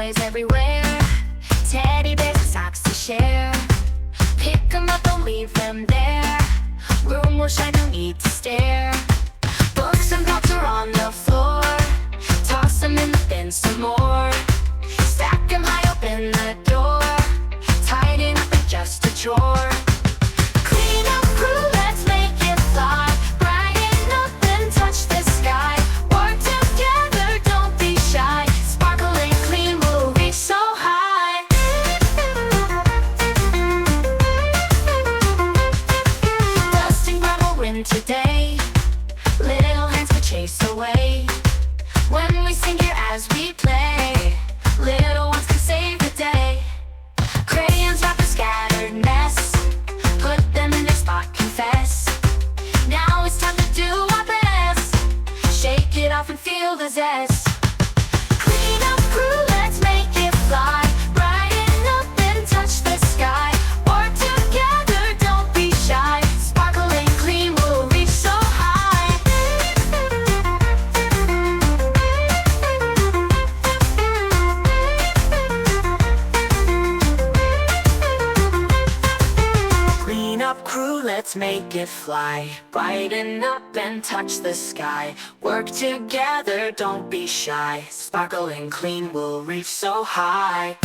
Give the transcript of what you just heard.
toys everywhere. Teddy bears and socks to share. Pick 'em up, don't leave them there. Room will shine, no need to stare. Books and props are on the floor. Toss 'em in the bin some more. Stack 'em high, open the door. Tidying up is just a chore. Clean up crew, let's make it fly. Brighten up and touch the sky. Work together, don't be shy. Sparkling clean, we'll reach so high. Dusting rubble win today. Little hands will chase away. When we sing here as we play, little ones can save the day. Crayons wrap a scattered mess. Put them in their spot, confess. Now it's time to do our best. Shake it off and feel the zest. Clean up crew, let's make it fly. Brighten up and touch the sky. Work together, don't be shy. Sparkling clean, we'll reach so high. Clean up crew, let's make it fly. Brighten up and touch the sky. Work together, don't be shy. Sparkling clean, we'll reach so high.